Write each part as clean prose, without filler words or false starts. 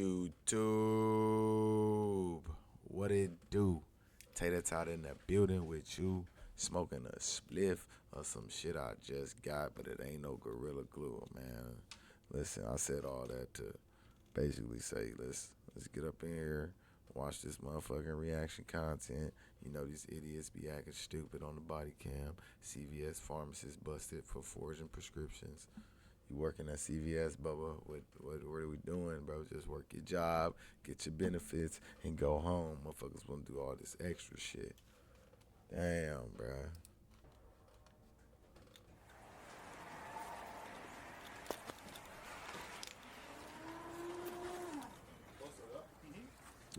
YouTube? What it do? TayTahyLive in the building with you, smoking a spliff or some shit I just got, but it ain't no Gorilla Glue, man. Listen, I said all that to basically say, let's get up in here, watch this motherfucking reaction content. You know these idiots be acting stupid on the body cam. CVS pharmacist busted for forging prescriptions. You working at CVS, Bubba? What are we doing, bro? Just work your job, get your benefits, and go home. Motherfuckers want to do all this extra shit. Damn, bro.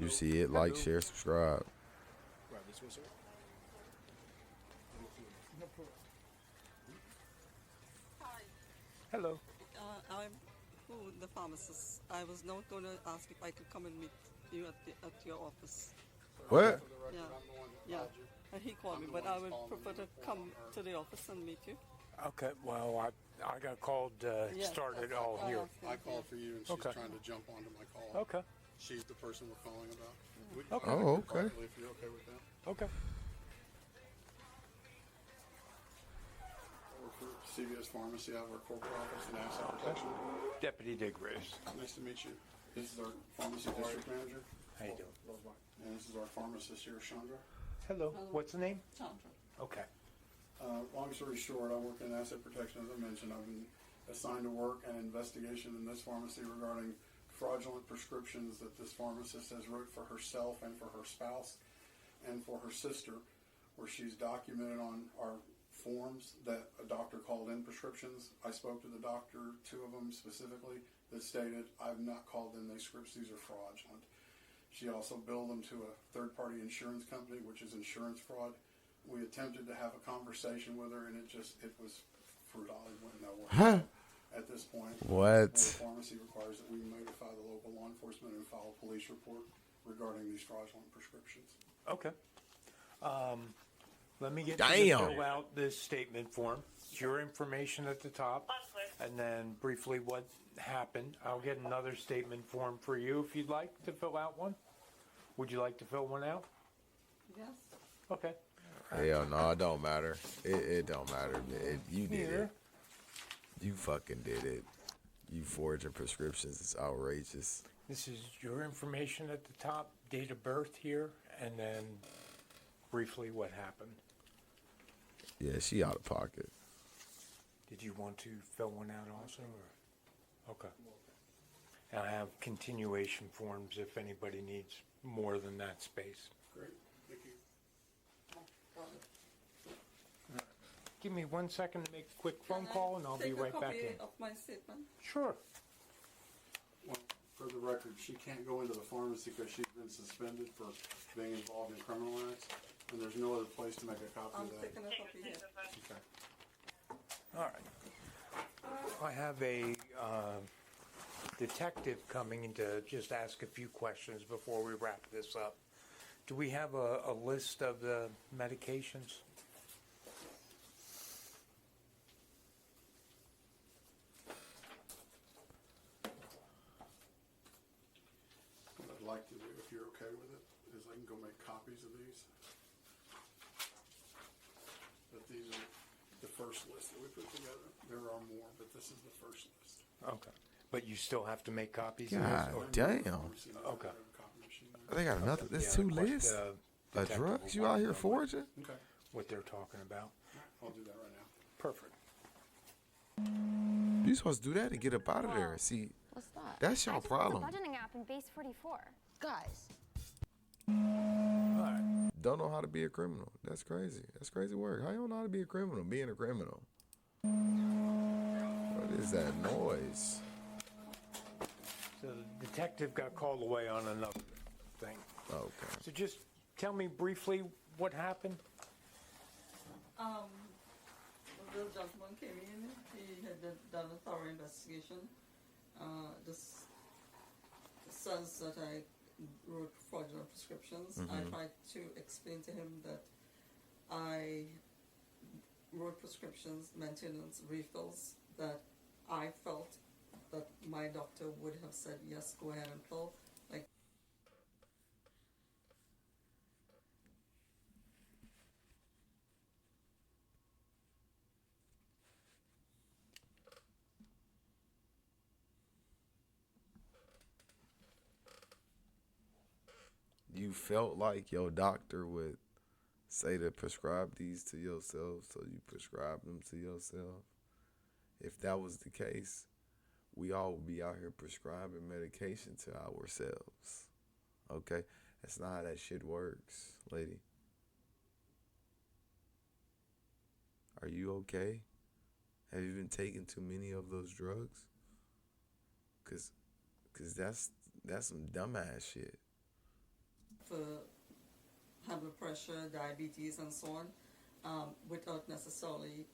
You see it, like, share, subscribe. Grab this one, sir. No problem. Hi, Hello. I'm the pharmacist. I was not going to ask if I could come and meet you at your office. What? Yeah. And he called me, but I would prefer to come to the office and meet you. Okay, well, I got called, started all here. I called for you, and she's trying to jump onto my call. Okay. She's the person we're calling about. Okay. Oh, okay. If you're okay with that. Okay. I work for CVS Pharmacy out of our corporate office in Asset Protection. Deputy Diggrace. Nice to meet you. This is our pharmacy district manager, How you doing? and this is our pharmacist here, Chandra. Hello. What's the name? Chandra. Okay. Long story short, I work in asset protection, as I mentioned. I've been assigned to work an investigation in this pharmacy regarding fraudulent prescriptions that this pharmacist has wrote for herself and for her spouse and for her sister, where she's documented on our forms that a doctor called in prescriptions. I spoke to the doctor, two of them specifically, that stated, I've not called in these scripts, these are fraudulent. She also billed them to a third-party insurance company, which is insurance fraud. We attempted to have a conversation with her, and it was futile. It went nowhere. Huh? At this point, What? the pharmacy requires that we notify the local law enforcement and file a police report regarding these fraudulent prescriptions. Okay. Let me get you to Damn. fill out this statement form. Your information at the top, and then briefly what happened. I'll get another statement form for you if you'd like to fill out one. Would you like to fill one out? Yes. Okay. Hell no, it don't matter. It don't matter. You did Here. it. You fucking did it. You forging prescriptions is outrageous. This is your information at the top, date of birth here, and then briefly what happened. Yeah, she out of pocket. Did you want to fill one out also? Or? Okay. And I have continuation forms if anybody needs more than that space. Great, thank you. Give me 1 second to make a quick phone call, and I'll be right back in. Take a copy of my statement. Sure. Well, for the record, she can't go into the pharmacy because she's been suspended for being involved in criminal acts, and there's no other place to make a copy I'm of that. taking a copy here. Okay. All right. I have a detective coming in to just ask a few questions before we wrap this up. Do we have a list of the medications? What I'd like to do, if you're okay with it, is I can go make copies of these. But these are the first list that we put together. There are more, but this is the first list. Okay. But you still have to make copies God of this? damn. Okay. They got another. There's Yeah, two of course, lists the of detective drugs. will You out want here to know forging? Okay, what they're talking about. I'll do that right now. Perfect. You supposed to do that and get up out of there. See, What's that? that's I your just built problem. a budgeting app in Base 44. Guys, All right. Don't know how to be a criminal. That's crazy. That's crazy work. How you don't know how to be a criminal? Being a criminal. What is that noise? So the detective got called away on another thing. Okay. So just tell me briefly what happened. The gentleman came in. He had done a thorough investigation. This says that I wrote fraudulent prescriptions. I tried to explain to him that I wrote prescriptions, maintenance, refills that I felt that my doctor would have said, yes, go ahead and pill. Like, You felt like your doctor would say to prescribe these to yourself, so you prescribe them to yourself. If that was the case, we all would be out here prescribing medication to ourselves. Okay? That's not how that shit works, lady. Are you okay? Have you been taking too many of those drugs? Cause that's some dumbass shit. for high blood pressure, diabetes, and so on, without necessarily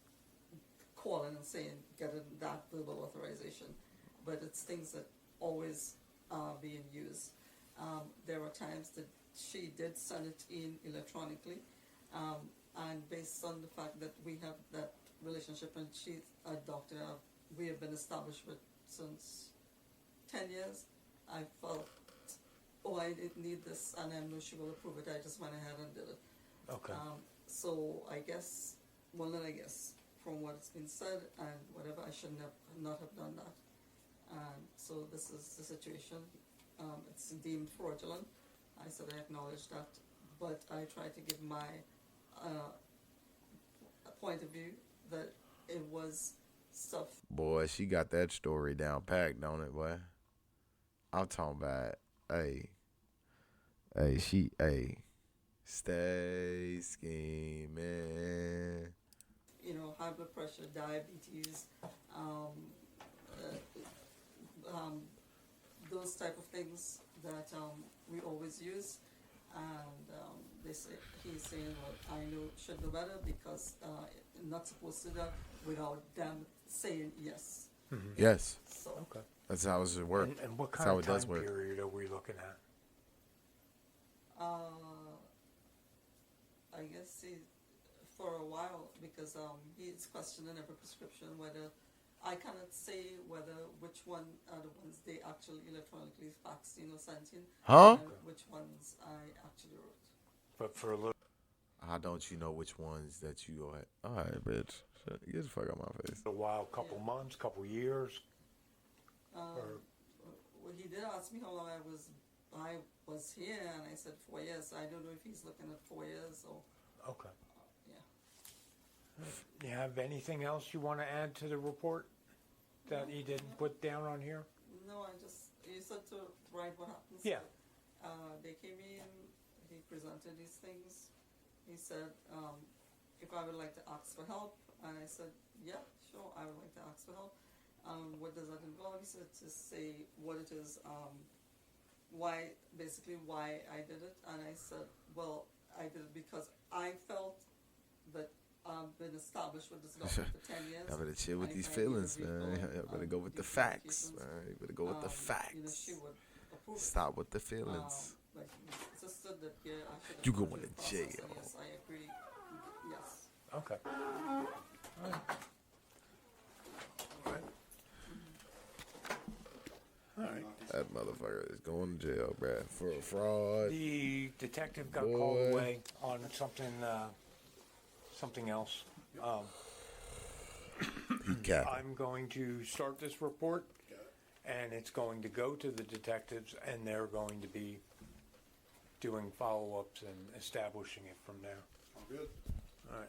calling and saying, getting that verbal authorization. But it's things that always are being used. There are times that she did send it in electronically, and based on the fact that we have that relationship and she's a doctor we have been established with since 10 years, I felt, oh, I didn't need this, and I know she will approve it. I just went ahead and did it. Okay. So I guess, well, not I guess, from what's been said and whatever, I should not have done that. And so this is the situation. It's deemed fraudulent. I said I acknowledge that, but I try to give my point of view that it was stuff. Boy, she got that story down packed, don't it, boy? I'm talking about, hey, stay scheming. You know, high blood pressure, diabetes, those type of things that we always use. And he's saying, well, I know should know better because I'm not supposed to do that without them saying yes. Mm-hmm. Yes. So Okay. That's how it works. And what That's kind how of it does time work. period are we looking at? I guess for a while, because he's questioning every prescription whether I cannot say whether which one are the ones they actually electronically faxed in or sent in, Huh? and which ones I actually wrote. But for a little. How don't you know which ones that you are? All right, bitch. Shut, get the fuck out my face. A while, couple months, couple years. Well, he did ask me how long I was here, and I said 4 years. I don't know if he's looking at 4 years or Okay. yeah. You have anything else you want to add to the report that he didn't put down on here? No, you said to write what happens. Yeah. They came in, he presented these things. He said, if I would like to ask for help, and I said, yeah, sure, I would like to ask for help. What does that involve? He said to say what it is, why I did it, and I said, well, I did it because I felt that I've been established with this government for 10 years. I better chill with and these if I need a feelings, man. refund You better of go with the these facts, medications, man. You better go with the facts. You know, she would approve it. Stop with the feelings. But he insisted that yeah, I should have You gone going through to the process, jail. and yes, I agree. Yes. Okay. All right. All right. That motherfucker is going to jail, bruh, for fraud. The detective got Boy. called away on something else. He capping. I'm going to start this report, and it's going to go to the detectives, and they're going to be doing follow-ups and establishing it from there. All good. All right.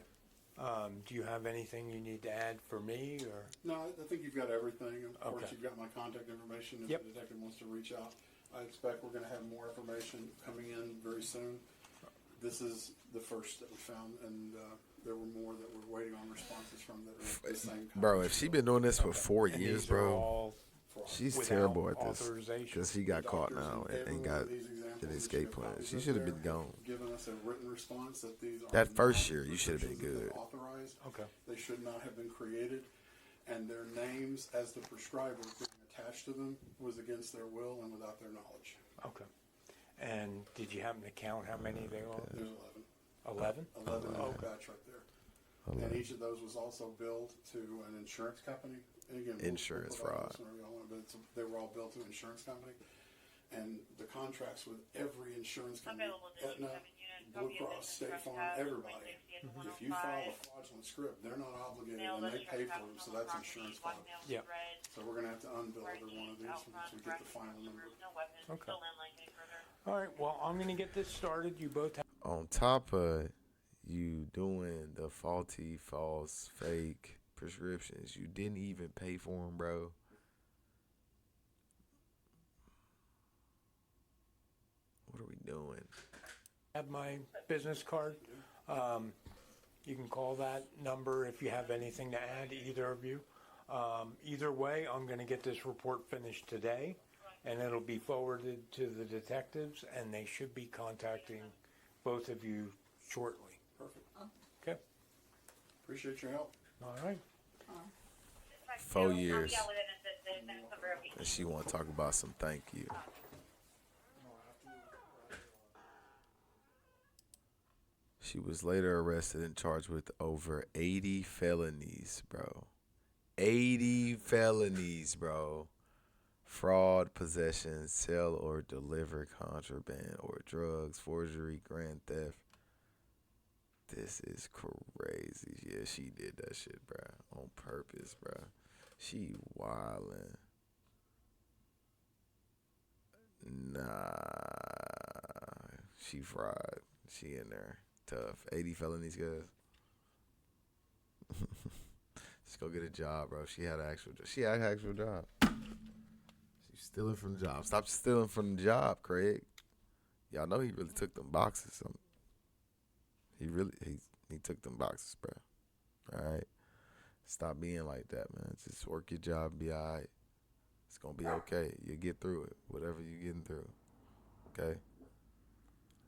Do you have anything you need to add for me, or? No, I think you've got everything. Of course, Okay. you've got my contact information if Yep. the detective wants to reach out. I expect we're going to have more information coming in very soon. This is the first that we found, and there were more that we're waiting on responses from that are the same. Bro, if she been doing this for 4 And years, these are bro, all she's without terrible at this. authorization. Because he got caught Doctors now in and every got one of these examples an that escape you have plan. copies She of should have there been gone. Given us a written response that these are That first not year, you should have been prescriptions that good. they're authorized. Okay. They should not have been created, and their names as the prescriber being attached to them was against their will and without their knowledge. Okay. And did you happen to count how many there are? There's 11? 11 in Oh, that batch right there. And each of those was also billed to an insurance company and again, insurance we'll provide fraud. this whenever y'all want, but they were all built to an insurance company, and the contracts with every insurance company, Aetna, Blue Cross, State Farm, everybody. If you file a fraudulent script, they're not obligated, and they pay for them, so that's insurance fraud. Yeah. So we're gonna have to unbill every one of these once we get the final number. Okay. All right. Well, I'm going to get this started. You both have. On top of you doing the faulty, false, fake prescriptions, you didn't even pay for them, bro. What are we doing? Have my business card. You can call that number if you have anything to add, either of you. Either way, I'm going to get this report finished today, and it'll be forwarded to the detectives, and they should be contacting both of you shortly. Perfect. Okay? Appreciate your help. All right. 4 years. And she want to talk about some thank you. She was later arrested and charged with over 80 felonies, bro. 80 felonies, bro. Fraud, possession, sell or deliver contraband or drugs, forgery, grand theft. This is crazy. Yeah, she did that shit, bro. On purpose, bro. She wildin'. Nah. She fried. She in there. Tough. 80 felonies, guys. Just go get a job, bro. She had an actual job. She had an actual job. She's stealing from the job. Stop stealing from the job, Craig. Y'all know he really took them boxes. He took them boxes, bro. All right? Stop being like that, man. Just work your job, be all right. It's going to be okay. You'll get through it, whatever you're getting through. Okay?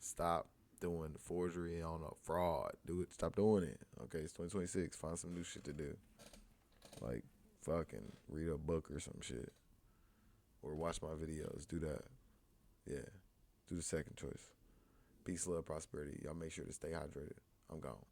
Stop doing the forgery on a fraud. Do it. Stop doing it. Okay, it's 2026. Find some new shit to do. Like, fucking read a book or some shit. Or watch my videos. Do that. Yeah. Do the second choice. Peace, love, prosperity. Y'all make sure to stay hydrated. I'm gone.